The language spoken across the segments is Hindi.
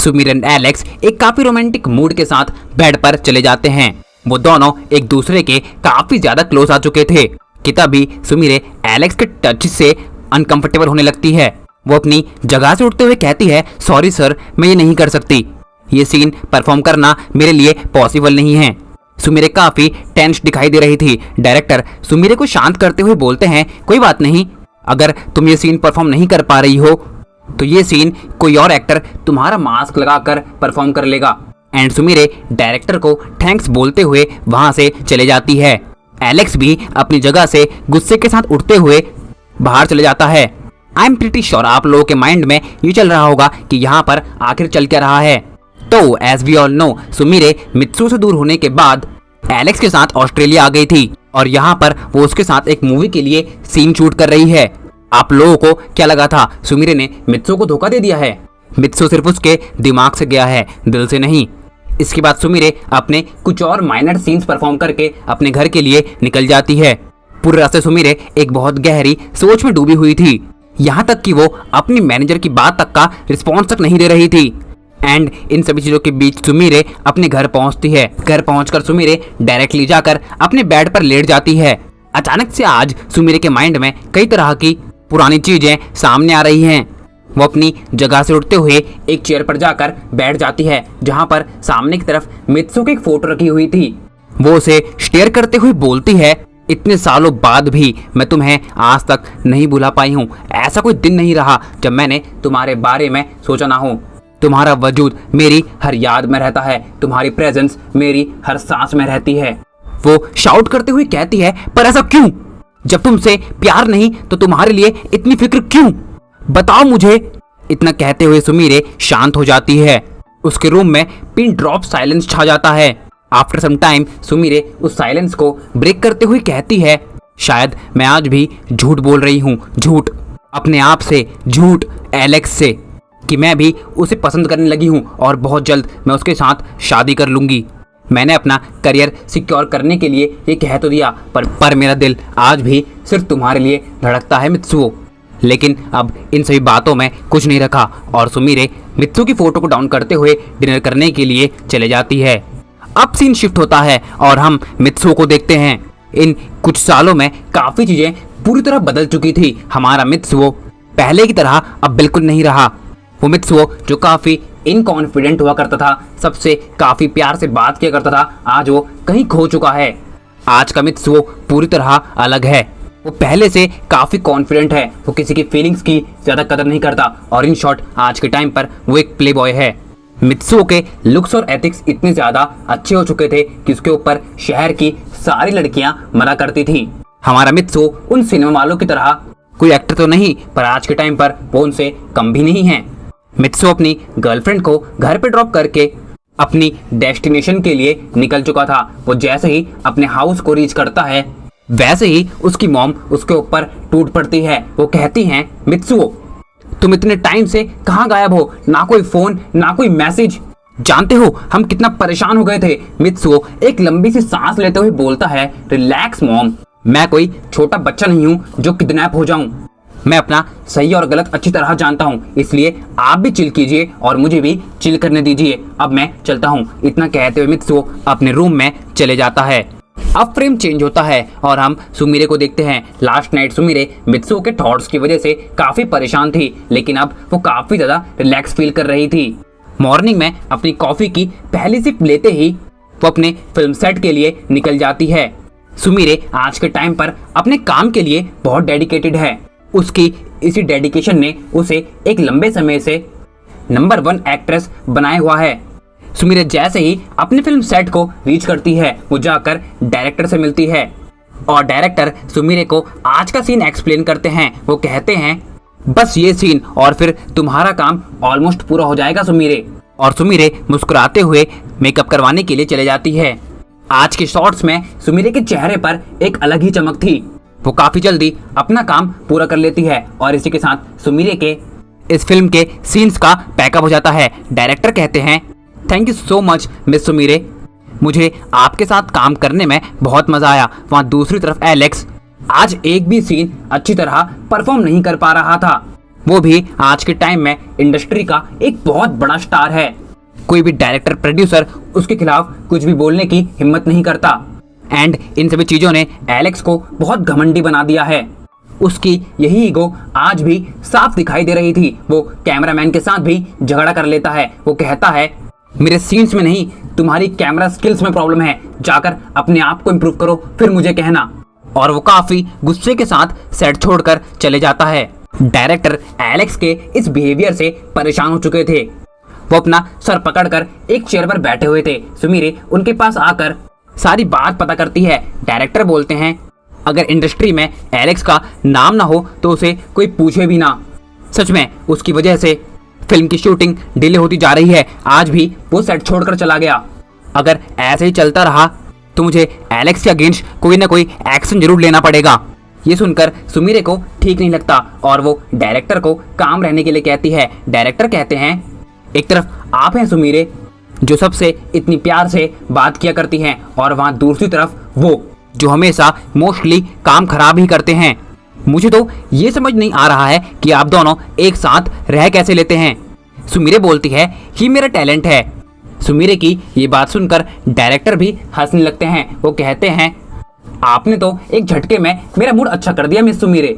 सुमीर एंड एलेक्स एक काफी रोमांटिक मूड के साथ बेड पर चले जाते हैं। वो दोनों एक दूसरे के काफी ज्यादा क्लोज आ चुके थे कि तभी सुमीर एलेक्स के टच से अनकंफर्टेबल होने लगती है। वो अपनी जगह से उठते हुए कहती है, सॉरी सर, मैं ये नहीं कर सकती। ये सीन परफॉर्म करना मेरे लिए पॉसिबल नहीं है। सुमीर काफी टेंस दिखाई दे रही थी। डायरेक्टर सुमीर को शांत करते हुए बोलते हैं, कोई बात नहीं, अगर तुम ये सीन परफॉर्म नहीं कर पा रही हो तो ये सीन कोई और एक्टर तुम्हारा मास्क लगाकर परफॉर्म कर लेगा। एंड सुमीर डायरेक्टर को थैंक्स बोलते हुए वहां से चले जाती है। एलेक्स भी अपनी जगह से गुस्से के साथ उठते हुए बाहर चले जाता है। आई एम प्रीटी श्योर आप लोगों के माइंड में ये चल रहा होगा कि यहाँ पर आखिर चल क्या रहा है। तो एज वी ऑल नो, सुमीर मित्सू से दूर होने के बाद एलेक्स के साथ ऑस्ट्रेलिया आ गई थी और यहाँ पर वो उसके साथ एक मूवी के लिए सीन शूट कर रही है। आप लोगों को क्या लगा था सुमीर ने मित्सू को धोखा दे दिया है? मित्सू सिर्फ उसके दिमाग से गया है, दिल से नहीं। इसके बाद सुमीर अपने कुछ और माइनर सीन्स परफॉर्म करके अपने घर के लिए निकल जाती है। पूरे रास्ते सुमीर एक बहुत गहरी सोच में डूबी हुई थी, यहाँ तक कि वो अपनी मैनेजर की बात तक का रिस्पॉन्स तक नहीं दे रही थी। एंड इन सभी चीजों के बीच सुमीर अपने घर पहुंचती है। घर पहुंचकर सुमीर डायरेक्टली जाकर अपने बेड पर लेट जाती है। अचानक से आज सुमीर के माइंड में कई तरह की पुरानी चीजें सामने आ रही हैं। वो अपनी जगह से उठते हुए एक चेयर पर जाकर बैठ जाती है जहां पर सामने की तरफ मित्सू की एक फोटो रखी हुई थी। वो उसे स्टेयर करते हुए बोलती है, इतने सालों बाद भी मैं तुम्हें आज तक नहीं भुला पाई हूँ। ऐसा कोई दिन नहीं रहा जब मैंने तुम्हारे बारे में सोचा ना हो। तुम्हारा वजूद मेरी हर याद में रहता है, तुम्हारी प्रेजेंस मेरी हर सांस में रहती है। वो शाउट करते हुए कहती है, पर ऐसा क्यों? जब तुमसे प्यार नहीं तो तुम्हारे लिए इतनी फिक्र क्यों? बताओ मुझे। इतना कहते हुए सुमीर शांत हो जाती है। उसके रूम में पिन ड्रॉप साइलेंस छा जाता है। आफ्टर सम टाइम सुमीर उस साइलेंस को ब्रेक करते हुए कहती है, शायद मैं आज भी झूठ बोल रही हूँ। झूठ अपने आप से, झूठ एलेक्स से, कि मैं भी उसे पसंद करने लगी हूँ और बहुत जल्द मैं उसके साथ शादी कर लूंगी। मैंने अपना करियर सिक्योर करने के लिए ये कह तो दिया, पर मेरा दिल आज भी सिर्फ तुम्हारे लिए धड़कता है मित्सुओ। लेकिन अब इन सभी बातों में कुछ नहीं रखा और सुमीर मित्सु की फोटो को डाउन करते हुए डिनर करने के लिए चले जाती है। अब सीन शिफ्ट होता है और हम मित्सु को देखते हैं। इन कुछ सालों में काफ़ी चीज़ें पूरी तरह बदल चुकी थी। हमारा मित्सु पहले की तरह अब बिल्कुल नहीं रहा। वो मित्सु जो काफ़ी इनकॉन्फिडेंट हुआ करता था, सबसे काफ़ी प्यार से बात किया करता था, आज वो कहीं खो चुका है। आज का मित्सु पूरी तरह अलग है। वो पहले से काफ़ी कॉन्फिडेंट है। वो किसी की फीलिंग्स की ज़्यादा कदर नहीं करता और इन शॉर्ट आज के टाइम पर वो एक प्ले बॉय है। मित्सु के लुक्स और एथिक्स इतने ज़्यादा अच्छे हो चुके थे कि उसके ऊपर शहर की सारी लड़कियां मरा करती थी। हमारा मित्सु उन सिनेमा वालों की तरह कोई एक्टर तो नहीं, पर आज के टाइम पर वो उनसे कम भी नहीं है। मित्सु अपनी गर्लफ्रेंड को घर पे ड्रॉप करके अपनी डेस्टिनेशन के लिए निकल चुका था। वो जैसे ही अपने हाउस को रीच करता है वैसे ही उसकी मॉम उसके ऊपर टूट पड़ती है। वो कहती हैं, मित्सुओ तुम इतने टाइम से कहाँ गायब हो? ना कोई फोन, ना कोई मैसेज। जानते हो हम कितना परेशान हो गए थे। मित्सुओ एक लंबी सी सांस लेते हुए बोलता है, रिलैक्स मॉम, मैं कोई छोटा बच्चा नहीं हूँ जो किडनैप हो जाऊं। मैं अपना सही और गलत अच्छी तरह जानता हूँ, इसलिए आप भी चिल कीजिए और मुझे भी चिल करने दीजिए। अब मैं चलता हूँ। इतना कहते हुए मित्सु अपने रूम में चले जाता है। अब फ्रेम चेंज होता है और हम सुमीर को देखते हैं। लास्ट नाइट सुमीर मित्सु के थॉट्स की वजह से काफी परेशान थी, लेकिन अब वो काफी ज्यादा रिलैक्स फील कर रही थी। मॉर्निंग में अपनी कॉफी की पहली सिप लेते ही वो अपने फिल्म सेट के लिए निकल जाती है। सुमीर आज के टाइम पर अपने काम के लिए बहुत डेडिकेटेड है। उसकी इसी डेडिकेशन ने उसे एक लंबे समय से नंबर 1 एक्ट्रेस बनाया हुआ है। सुमीर जैसे ही अपने फिल्म सेट को रीच करती है, वो जाकर डायरेक्टर से मिलती है और डायरेक्टर सुमीर को आज का सीन एक्सप्लेन करते हैं। वो कहते हैं, बस ये सीन और फिर तुम्हारा काम ऑलमोस्ट पूरा हो जाएगा सुमीर। और सुमीर मुस्कुराते हुए मेकअप करवाने के लिए चले जाती है। आज के शॉट्स में सुमीर के चेहरे पर एक अलग ही चमक थी। वो काफी जल्दी अपना काम पूरा कर लेती है और इसी के साथ सुमीर के इस फिल्म के सीन्स का पैकअप हो जाता है। डायरेक्टर कहते हैं, thank you so much miss Sumeer, मुझे आपके साथ काम करने में बहुत मजा आया। वहाँ दूसरी तरफ एलेक्स आज एक भी सीन अच्छी तरह परफॉर्म नहीं कर पा रहा था। वो भी आज के टाइम में इंडस्ट्री का एक बहुत बड़ा स्टार है। कोई भी डायरेक्टर प्रोड्यूसर उसके खिलाफ कुछ भी बोलने की हिम्मत नहीं करता। एंड इन सभी चीजों ने एलेक्स को बहुत घमंडी बना दिया है। उसकी यही ईगो आज भी साफ दिखाई दे रही थी। वो कैमरामैन के साथ भी झगड़ा कर लेता है। वो कहता है मेरे सीन्स में नहीं, तुम्हारी कैमरा स्किल्स में प्रॉब्लम है, जाकर अपने आप को इम्प्रूव करो फिर मुझे कहना। और वो काफी गुस्से के साथ सेट छोड़कर चले जाता है। डायरेक्टर एलेक्स के इस बिहेवियर से परेशान हो चुके थे। वो अपना सर पकड़कर एक चेयर पर बैठे हुए थे। सुमीरे उनके पास आकर सारी बात पता करती है। डायरेक्टर बोलते हैं अगर इंडस्ट्री में एलेक्स का नाम ना हो तो उसे कोई पूछे भी ना। सच में उसकी वजह से फिल्म की शूटिंग डिले होती जा रही है। आज भी वो सेट छोड़कर चला गया। अगर ऐसे ही चलता रहा तो मुझे एलेक्स के अगेंस्ट कोई ना कोई एक्शन जरूर लेना पड़ेगा। ये सुनकर सुमीरे को ठीक नहीं लगता और वो डायरेक्टर को काम रहने के लिए कहती है। डायरेक्टर कहते हैं एक तरफ आप हैं सुमीरे जो सबसे इतनी प्यार से बात किया करती हैं, और वहाँ दूसरी तरफ वो जो हमेशा मोस्टली काम खराब ही करते हैं। मुझे तो ये समझ नहीं आ रहा है कि आप दोनों एक साथ रह कैसे लेते हैं। सुमीरे बोलती है ये मेरा टैलेंट है। सुमीरे की ये बात सुनकर डायरेक्टर भी हंसने लगते हैं। वो कहते हैं आपने तो एक झटके में मेरा मूड अच्छा कर दिया मिस सुमीरे।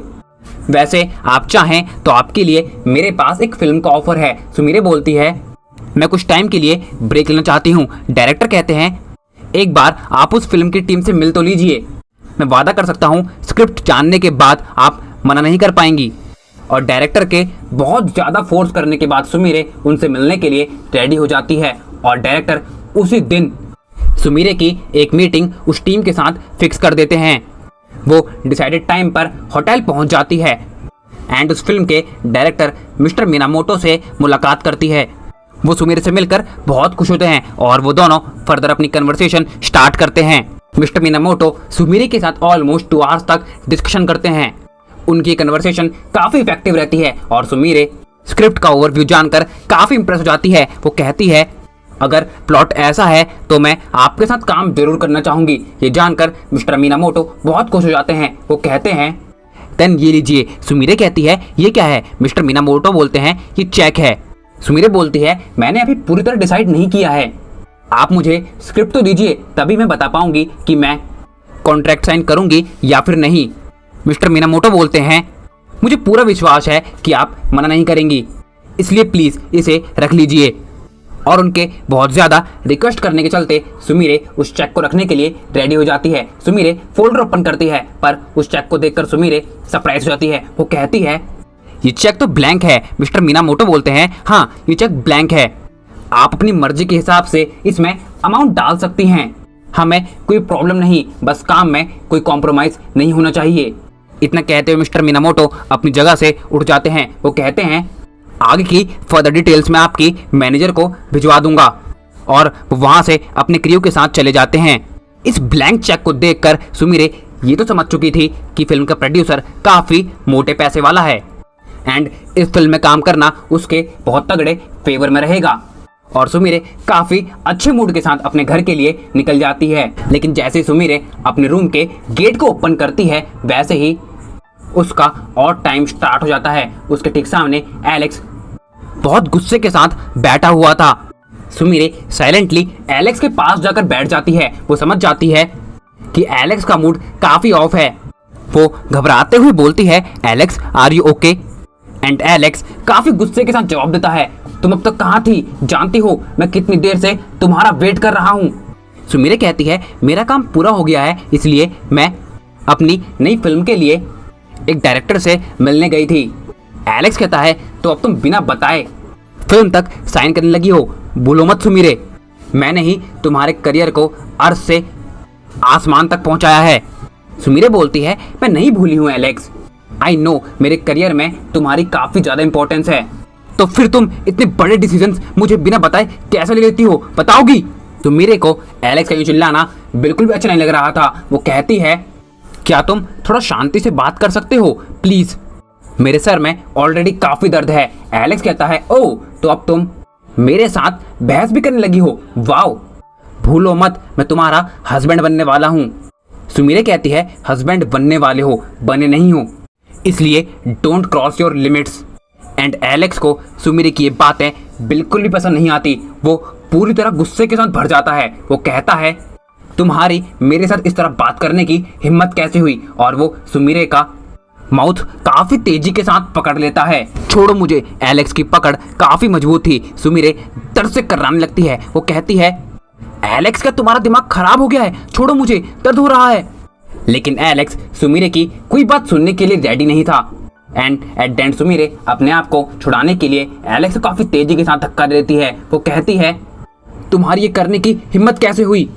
वैसे आप चाहें तो आपके लिए मेरे पास एक फिल्म का ऑफर है। सुमीरे बोलती है मैं कुछ टाइम के लिए ब्रेक लेना चाहती हूँ। डायरेक्टर कहते हैं एक बार आप उस फिल्म की टीम से मिल तो लीजिए। मैं वादा कर सकता हूँ स्क्रिप्ट जानने के बाद आप मना नहीं कर पाएंगी। और डायरेक्टर के बहुत ज़्यादा फोर्स करने के बाद सुमीरे उनसे मिलने के लिए रेडी हो जाती है। और डायरेक्टर उसी दिन सुमीरे की एक मीटिंग उस टीम के साथ फिक्स कर देते हैं। वो डिसाइडेड टाइम पर होटल पहुंच जाती है एंड उस फिल्म के डायरेक्टर मिस्टर मिनामोटो से मुलाकात करती है। वो सुमीरे से मिलकर बहुत खुश होते हैं और वो दोनों फर्दर अपनी कन्वर्सेशन स्टार्ट करते हैं। मिस्टर मिनामोटो सुमीरे के साथ ऑलमोस्ट 2 आवर्स तक डिस्कशन करते हैं। उनकी कन्वर्सेशन काफ़ी इफेक्टिव रहती है और सुमीरे स्क्रिप्ट का ओवरव्यू जानकर काफ़ी इंप्रेस हो जाती है। वो कहती है अगर प्लॉट ऐसा है तो मैं आपके साथ काम जरूर करना चाहूँगी। ये जानकर मिस्टर मिनामोटो बहुत खुश हो जाते हैं। वो कहते हैं देन ये लीजिए। सुमीरे कहती है ये क्या है। मिस्टर मिनामोटो बोलते हैं ये चेक है। सुमीरे बोलती है मैंने अभी पूरी तरह डिसाइड नहीं किया है, आप मुझे स्क्रिप्ट तो दीजिए तभी मैं बता पाऊंगी कि मैं कॉन्ट्रैक्ट साइन करूंगी या फिर नहीं। मिस्टर मिनामोटो बोलते हैं मुझे पूरा विश्वास है कि आप मना नहीं करेंगी, इसलिए प्लीज़ इसे रख लीजिए। और उनके बहुत ज़्यादा रिक्वेस्ट करने के चलते सुमीरे उस चेक को रखने के लिए रेडी हो जाती है। सुमीरे फोल्डर ओपन करती है पर उस चेक को देखकर सुमीरे सरप्राइज हो जाती है। वो कहती है ये चेक तो ब्लैंक है। मिस्टर मिनामोटो बोलते हैं हाँ ये चेक ब्लैंक है, आप अपनी मर्जी के हिसाब से इसमें अमाउंट डाल सकती हैं, हमें कोई प्रॉब्लम नहीं, बस काम में कोई कॉम्प्रोमाइज़ नहीं होना चाहिए। इतना कहते हुए मिस्टर मिनामोटो अपनी जगह से उठ जाते हैं। वो कहते हैं आगे की फर्दर डिटेल्स मैं आपकी मैनेजर को भिजवा दूंगा। और वो वहाँ से अपने क्रू के साथ चले जाते हैं। इस ब्लैंक चेक को देखकर सुमीरे ये तो समझ चुकी थी कि फिल्म का प्रोड्यूसर काफ़ी मोटे पैसे वाला है एंड इस फिल्म में काम करना उसके बहुत तगड़े फेवर में रहेगा। और सुमीरे काफ़ी अच्छे मूड के साथ अपने घर के लिए निकल जाती है। लेकिन जैसे सुमीरे अपने रूम के गेट को ओपन करती है वैसे ही उसका और टाइम स्टार्ट हो जाता है। उसके ठीक सामने एलेक्स बहुत गुस्से के साथ बैठा हुआ था। सुमीरे साइलेंटली एलेक्स के पास जाकर बैठ जाती है। वो समझ जाती है कि एलेक्स का मूड काफ़ी ऑफ है। वो घबराते हुए बोलती है Alex are you okay. And Alex काफ़ी गुस्से के साथ जवाब देता है तुम अब तक कहाँ थी, जानती हो मैं कितनी देर से तुम्हारा वेट कर रहा हूँ। सुमीरे कहती है मेरा काम पूरा हो गया है इसलिए मैं अपनी नई फिल्म के लिए एक डायरेक्टर से मिलने गई थी। एलेक्स कहता है तो अब तुम बिना बताए फिल्म तक साइन करने लगी हो, भूलो मत सुमीरे, मैंने ही तुम्हारे करियर को अर्थ से आसमान तक पहुंचाया है। सुमीरे बोलती है मैं नहीं भूली हूँ एलेक्स, आई नो मेरे करियर में तुम्हारी काफ़ी ज़्यादा इंपॉर्टेंस है, तो फिर तुम इतने बड़े डिसीजंस मुझे बिना बताए कैसे ले लेती हो, बताओगी? सुमीरे को एलेक्स का यूं चिल्लाना बिल्कुल भी अच्छा नहीं लग रहा था। वो कहती है क्या तुम थोड़ा शांति से बात कर सकते हो प्लीज़, मेरे सर में ऑलरेडी काफ़ी दर्द है। एलेक्स कहता है ओह तो अब तुम मेरे साथ बहस भी करने लगी हो, वाओ, भूलो मत मैं तुम्हारा हस्बैंड बनने वाला हूँ। सुमीरे कहती है हस्बैंड बनने वाले हो, बने नहीं हो, इसलिए don't cross your limits. And Alex को सुमिरे की ये बातें बिल्कुल भी पसंद नहीं आती। वो पूरी तरह गुस्से के साथ भर जाता है। वो कहता है, तुम्हारी मेरे साथ इस तरह बात करने की हिम्मत कैसे हुई? और वो सुमिरे का माउथ काफी तेजी के साथ पकड़ लेता है। छोड़ो मुझे। एलेक्स की पकड़ काफी मजबूत थी। सुमिरे दर्द से कर्राने लगती है। वो कहती है, एलेक्स क्या तुम्हारा दिमाग खराब हो गया है? छोड़ो मुझे, दर्द हो रहा है। लेकिन एलेक्स सुमिरे की कोई बात सुनने के लिए रेडी नहीं था। And at the end Sumire अपने आप को छुड़ाने के लिए एलेक्स को काफी तेजी के साथ धक्का देती है। वो कहती है, तुम्हारी ये करने की हिम्मत कैसे हुई?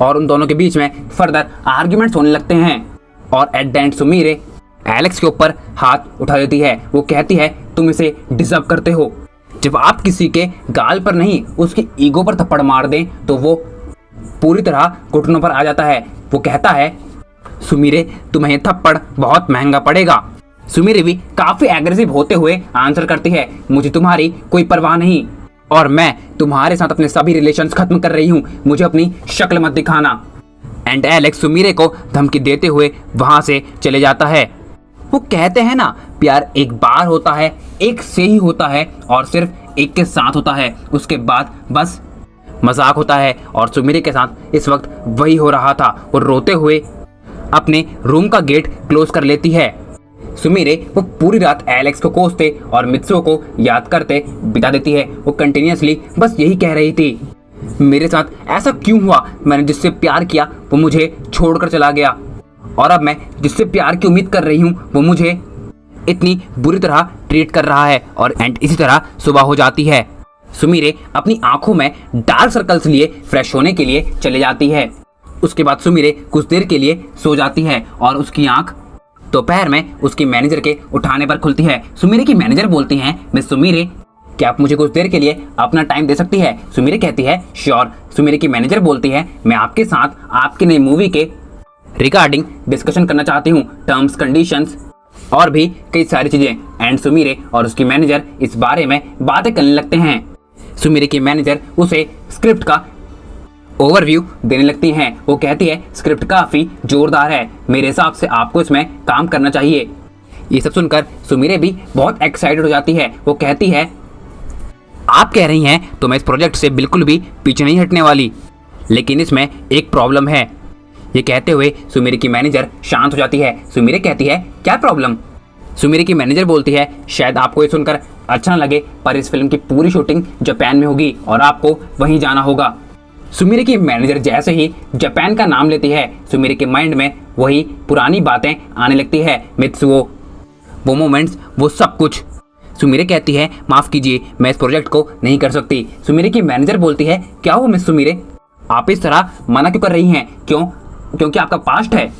और उन दोनों के बीच में फर्दर आर्ग्यूमेंट्स होने लगते हैं। और at the end Sumire Alex के ऊपर हाथ उठा देती है। वो कहती है, तुम इसे डिजर्व करते हो। जब आप किसी के गाल पर नहीं उसकी ईगो पर थप्पड़ मार दें तो वो पूरी तरह घुटनों पर आ जाता है। वो कहता है, सुमिरे तुम्हें थप्पड़ बहुत महंगा पड़ेगा। सुमिरे भी काफी एग्रेसिव होते हुए आंसर करती है, मुझे तुम्हारी कोई परवाह नहीं और मैं तुम्हारे साथ अपने सभी रिलेशंस खत्म कर रही हूँ। मुझे अपनी शक्ल मत दिखाना। एंड एलेक्स सुमिरे को धमकी देते हुए वहां से चले जाता है। वो कहते हैं ना, प्यार एक बार होता है, एक से ही होता है और सिर्फ एक के साथ होता है, उसके बाद बस मजाक होता है। और सुमिरे के साथ इस वक्त वही हो रहा था। वो रोते हुए अपने रूम का गेट क्लोज कर लेती है। सुमिरे वो पूरी रात एलेक्स को कोसते और मित्सुओ को याद करते बिता देती है। वो कंटिन्यूसली बस यही कह रही थी, मेरे साथ ऐसा क्यों हुआ? मैंने जिससे प्यार किया वो मुझे छोड़कर चला गया और अब मैं जिससे प्यार की उम्मीद कर रही हूँ वो मुझे इतनी बुरी तरह ट्रीट कर रहा है। और एंड इसी तरह सुबह हो जाती है। सुमिरे अपनी आंखों में डार्क सर्कल्स लिए फ्रेश होने के लिए चले जाती है। उसके बाद सुमिरे कुछ देर के लिए सो जाती है और उसकी आंख दोपहर में उसकी मैनेजर के उठाने पर खुलती है। सुमिरे की मैनेजर बोलती हैं, मिस सुमिरे क्या आप मुझे कुछ देर के लिए अपना टाइम दे सकती है? सुमिरे कहती है, श्योर। सुमिरे की मैनेजर बोलती है, मैं आपके साथ आपकी नई मूवी के रिगार्डिंग डिस्कशन करना चाहती हूँ, टर्म्स कंडीशंस और भी कई सारी चीजें। एंड सुमिरे और उसकी मैनेजर इस बारे में बातें करने लगते हैं। सुमिरे की मैनेजर उसे स्क्रिप्ट का ओवरव्यू देने लगती हैं। वो कहती है, स्क्रिप्ट काफी जोरदार है, मेरे हिसाब से आपको इसमें काम करना चाहिए। ये सब सुनकर सुमिरे भी बहुत एक्साइटेड हो जाती है। वो कहती है, आप कह रही हैं तो मैं इस प्रोजेक्ट से बिल्कुल भी पीछे नहीं हटने वाली, लेकिन इसमें एक प्रॉब्लम है। ये कहते हुए सुमिरे की मैनेजर शांत हो जाती है। सुमिरे कहती है, क्या प्रॉब्लम? सुमिरे की मैनेजर बोलती है, शायद आपको ये सुनकर अच्छा न लगे पर इस फिल्म की पूरी शूटिंग जापान में होगी और आपको वहीं जाना होगा। सुमिरे की मैनेजर जैसे ही जापान का नाम लेती है, सुमिरे के माइंड में वही पुरानी बातें आने लगती है। मित्सुओ, वो मोमेंट्स, वो सब कुछ। सुमिरे कहती है, माफ कीजिए, मैं इस प्रोजेक्ट को नहीं कर सकती। सुमिरे की मैनेजर बोलती है, क्या हो मिस सुमिरे, आप इस तरह मना क्यों कर रही हैं? क्योंकि आपका पास्ट है।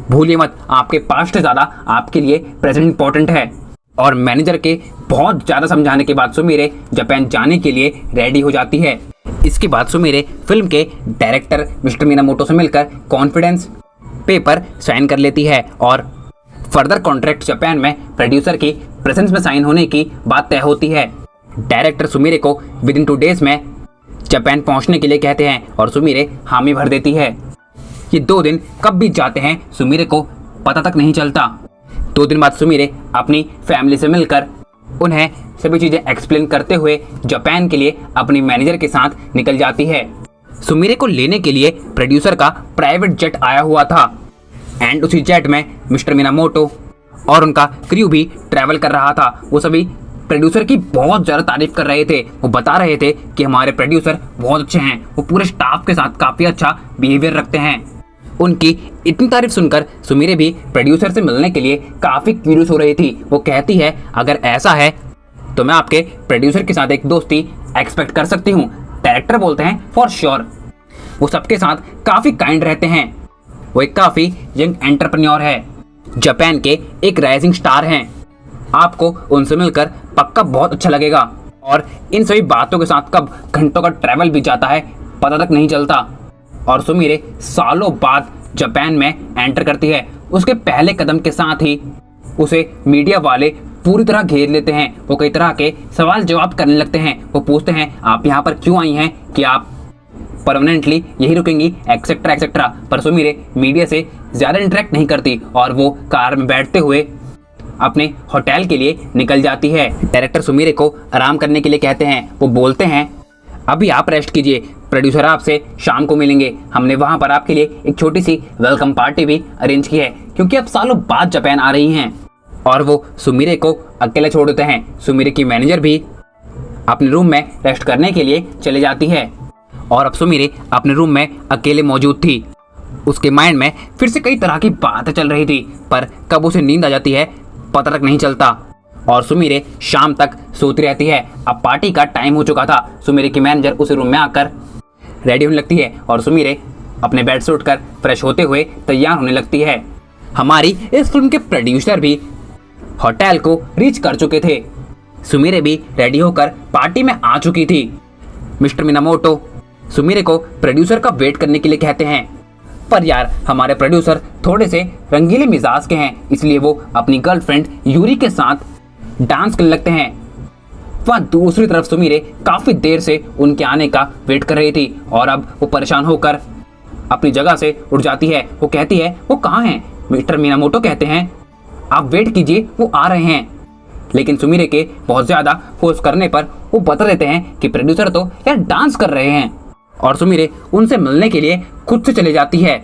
भूलिए मत, आपके पास्ट से ज्यादा आपके लिए प्रेजेंट इंपॉर्टेंट है। और मैनेजर के बहुत ज्यादा समझाने के बाद सुमिरे जापान जाने के लिए रेडी हो जाती है। इसके बाद सुमिरे फिल्म के डायरेक्टर मिस्टर मीनामोटो से मिलकर कॉन्फिडेंस पेपर साइन कर लेती है और फर्दर कॉन्ट्रैक्ट जापान में प्रोड्यूसर की प्रेजेंस में साइन होने की बात तय होती है। डायरेक्टर सुमिरे को विद इन 2 डेज में जापान पहुंचने के लिए कहते हैं और सुमिरे हामी भर देती है। ये 2 दिन कब बीत जाते हैं सुमिरे को पता तक नहीं चलता। 2 दिन बाद सुमिरे अपनी फैमिली से मिलकर उन्हें सभी चीजें एक्सप्लेन करते हुए जापान के लिए अपनी मैनेजर के साथ निकल जाती है। सुमिरे को लेने के लिए प्रोड्यूसर का प्राइवेट जेट आया हुआ था एंड उसी जेट में मिस्टर मीनामोटो और उनका क्रू भी ट्रैवल कर रहा था। वो सभी प्रोड्यूसर की बहुत ज़्यादा तारीफ कर रहे थे। वो बता रहे थे कि हमारे प्रोड्यूसर बहुत अच्छे हैं, वो पूरे स्टाफ के साथ काफ़ी अच्छा बिहेवियर रखते हैं। उनकी इतनी तारीफ सुनकर सुमिरे भी प्रोड्यूसर से मिलने के लिए काफ़ी क्यूरियस हो रही थी। वो कहती है, अगर ऐसा है तो मैं आपके प्रोड्यूसर के साथ एक दोस्ती एक्सपेक्ट कर सकती हूँ। डायरेक्टर बोलते हैं, फॉर श्योर। वो सबके साथ काफ़ी काइंड रहते हैं। वो एक काफ़ी यंग एंटरप्रेन्योर है, जापान के एक राइजिंग स्टार हैं। आपको उनसे मिलकर पक्का बहुत अच्छा लगेगा। और इन सभी बातों के साथ कब घंटों का ट्रैवल भी जाता है पता तक नहीं चलता। और सुमिरे सालों बाद जापान में एंटर करती है। उसके पहले कदम के साथ ही उसे मीडिया वाले पूरी तरह घेर लेते हैं। वो कई तरह के सवाल जवाब करने लगते हैं। वो पूछते हैं, आप यहाँ पर क्यों आई हैं, कि आप परमानेंटली यही रुकेंगी, एक्सेट्रा एक्सेट्रा। पर सुमिरे मीडिया से ज़्यादा इंटरेक्ट नहीं करती और वो कार में बैठते हुए अपने होटल के लिए निकल जाती है। डायरेक्टर सुमीरे को आराम करने के लिए कहते हैं। वो बोलते हैं अभी आप रेस्ट कीजिए, प्रोड्यूसर आपसे शाम को मिलेंगे। हमने वहाँ पर आपके लिए एक छोटी सी वेलकम पार्टी भी अरेंज की है क्योंकि आप सालों बाद जापान आ रही हैं। और वो सुमीरे को अकेले छोड़ देते हैं। सुमीरे की मैनेजर भी अपने रूम में रेस्ट करने के लिए चली जाती है और अब सुमीरे अपने रूम में अकेले मौजूद थी। उसके माइंड में फिर से कई तरह की बातें चल रही थी, पर कब उसे नींद आ जाती है पता तक नहीं चलता और सुमीरे शाम तक सोती रहती है। अब पार्टी का टाइम हो चुका था। सुमीरे की मैनेजर उसे रूम में आकर रेडी होने लगती है और सुमीरे अपने बेड से उठकर फ्रेश होते हुए तैयार होने लगती है। हमारी इस फिल्म के प्रोड्यूसर भी होटल को रीच कर चुके थे। सुमीरे भी रेडी होकर पार्टी में आ चुकी थी। मिस्टर मिनामोटो सुमीरे को प्रोड्यूसर का वेट करने के लिए कहते हैं, पर यार हमारे प्रोड्यूसर थोड़े से रंगीले मिजाज के हैं, इसलिए वो अपनी गर्लफ्रेंड यूरी के साथ डांस करने लगते हैं। वह दूसरी तरफ सुमीरे काफी देर से उनके आने का वेट कर रही थी और अब वो परेशान होकर अपनी जगह से उठ जाती है। वो कहती है वो कहाँ हैं? मिस्टर मिनामोटो कहते हैं आप वेट कीजिए, वो आ रहे हैं। लेकिन सुमीरे के बहुत ज्यादा फोर्स करने पर वो बता देते हैं कि प्रोड्यूसर तो यार डांस कर रहे हैं और सुमीरे उनसे मिलने के लिए खुद से चली जाती है।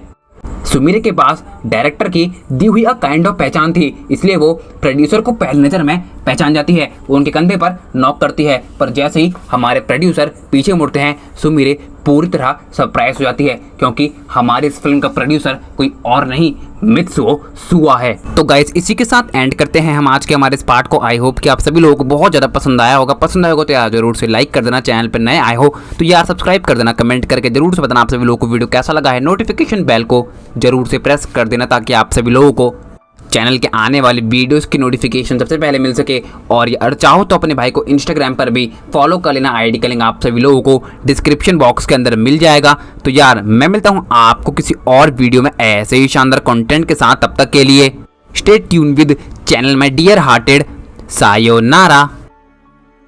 सुमीरे के पास डायरेक्टर की दी हुई काइंड ऑफ पहचान थी, इसलिए वो प्रोड्यूसर को पहली नज़र में पहचान जाती है। वो उनके कंधे पर नॉक करती है, पर जैसे ही हमारे प्रोड्यूसर पीछे मुड़ते हैं सुमीरे पूरी तरह सरप्राइज हो जाती है क्योंकि हमारी इस फिल्म का प्रोड्यूसर कोई और नहीं मित्सुओ सुआ है। तो गाइस इसी के साथ एंड करते हैं हम आज के हमारे इस पार्ट को। आई होप कि आप सभी लोगों को बहुत ज़्यादा पसंद आया होगा। पसंद आया होगा तो यार जरूर से लाइक कर देना, चैनल पर नए आए हो तो यार सब्सक्राइब कर देना, कमेंट करके जरूर से बताना आप सभी लोगों को वीडियो कैसा लगा है। नोटिफिकेशन बेल को जरूर से प्रेस कर देना ताकि आप सभी लोगों को चैनल के आने वाली वीडियोस की नोटिफिकेशन सबसे पहले मिल सके। और अगर चाहो तो अपने भाई को इंस्टाग्राम पर भी फॉलो कर लेना, आईडी का लिंक आप सभी लोगों को डिस्क्रिप्शन बॉक्स के अंदर मिल जाएगा। तो यार मैं मिलता हूँ आपको किसी और वीडियो में ऐसे ही शानदार कंटेंट के साथ। तब तक के लिए stay tune with channel my dear hearted. Sayonara.